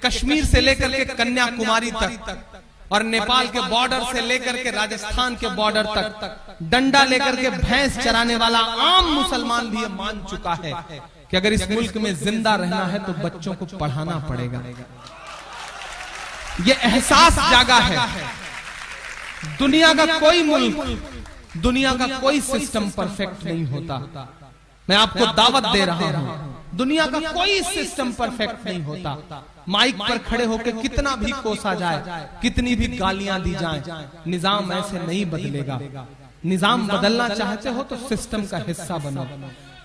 कश्मीर से लेकर के कन्याकुमारी तक और नेपाल के बॉर्डर से लेकर के राजस्थान के बॉर्डर तक डंडा लेकर के भैंस चराने वाला आम मुसलमान भी मान चुका है कि अगर इस मुल्क में जिंदा रहना है तो बच्चों को पढ़ाना पड़ेगा। ये एहसास जागा है। दुनिया का कोई मुल्क, दुनिया का कोई सिस्टम परफेक्ट नहीं होता। मैं आपको दावत दे रहा हूं, दुनिया का कोई सिस्टम परफेक्ट नहीं होता। माइक पर खड़े होकर कितना भी कोसा जाए, कितनी भी गालियां दी जाएं, निजाम ऐसे नहीं बदलेगा। निजाम बदलना चाहते हो तो सिस्टम का हिस्सा बनो।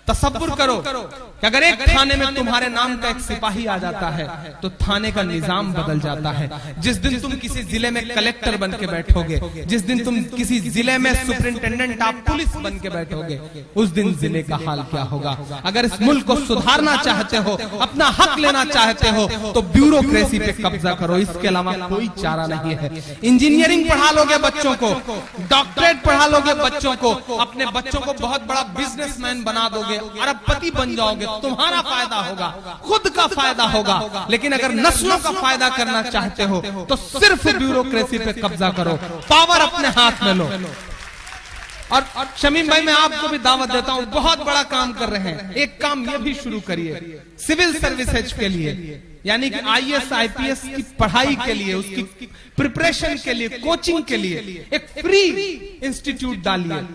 तसव्वुर करो कि अगर एक थाने में तुम्हारे नाम का एक सिपाही आ जाता है तो थाने का निजाम बदल जाता है। जिस दिन तुम किसी जिले में कलेक्टर बन के बैठोगे, जिस दिन तुम किसी जिले में सुपरिंटेंडेंट ऑफ पुलिस बन के बैठोगे, उस दिन जिले का हाल क्या होगा। अगर इस मुल्क को सुधारना चाहते हो, अपना हक लेना चाहते हो तो ब्यूरोक्रेसी पे कब्जा करो, इसके अलावा कोई चारा नहीं है। इंजीनियरिंग पढ़ा लोगे बच्चों को, डॉक्टरेट पढ़ा लोगे बच्चों को, अपने बच्चों को बहुत बड़ा बिजनेसमैन बना दोगे, अरबपति बन जाओगे, तुम्हारा फायदा होगा, खुद का फायदा होगा। लेकिन अगर नस्लों का फायदा करना चाहते हो तो सिर्फ ब्यूरोक्रेसी पे कब्जा करो, पावर अपने हाथ में लो। और शमीम भाई, मैं आपको भी दावत देता हूं, बहुत बड़ा काम कर रहे हैं। एक काम ये भी शुरू करिए सिविल सर्विसेज के लिए, यानी कि IAS IPS की पढ़ाई के लिए, उसकी प्रिपरेशन के लिए, कोचिंग के लिए एक फ्री इंस्टीट्यूट डालिए।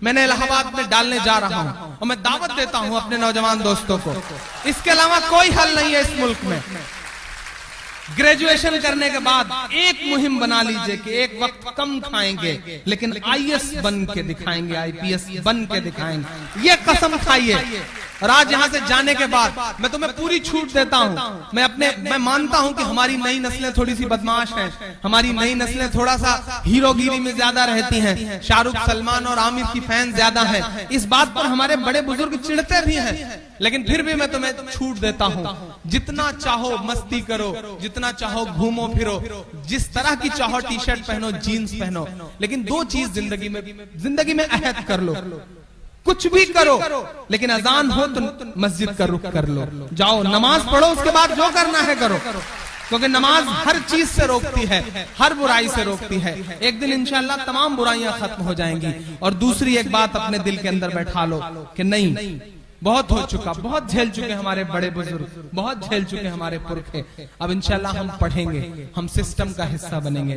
मैंने इलाहाबाद में डालने जा रहा हूं और मैं दावत देता हूं अपने नौजवान दोस्तों को, इसके अलावा कोई हल नहीं है इस मुल्क में। ग्रेजुएशन करने के बाद एक मुहिम बना लीजिए कि एक वक्त कम खाएंगे लेकिन IAS बन के दिखाएंगे, IPS बन के दिखाएंगे, ये कसम खाइए। और आज यहां से जाने के बाद मैं तुम्हें पूरी छूट देता हूं। मैं मानता हूं कि हमारी नई नस्लें थोड़ी सी बदमाश हैं, हमारी नई नस्लें थोड़ा सा हीरोगिरी में ज्यादा रहती हैं, शाहरुख, सलमान और आमिर की फैन ज्यादा हैं। इस बात पर हमारे बड़े बुजुर्ग चिढ़ते भी हैं, लेकिन फिर भी मैं तुम्हें छूट देता हूं। जितना चाहो मस्ती करो, जितना चाहो घूमो फिरो, जिस तरह की चाहो टी शर्ट पहनो, जीन्स पहनो, लेकिन दो चीज जिंदगी में अहद कर लो, कुछ भी करो लेकिन अजान हो तो मस्जिद का रुख कर लो, जाओ नमाज पढ़ो, उसके बाद जो करना है करो, क्योंकि नमाज हर चीज से रोकती है, हर बुराई से रोकती है। एक दिन इंशाअल्लाह तमाम बुराइयां खत्म हो जाएंगी। और दूसरी एक बात अपने दिल के अंदर बैठा लो कि नहीं, बहुत हो चुका, बहुत झेल चुके हमारे बड़े बुजुर्ग, बहुत झेल चुके हमारे पुरखे। अब इंशाअल्लाह हम पढ़ेंगे, हम सिस्टम का हिस्सा बनेंगे।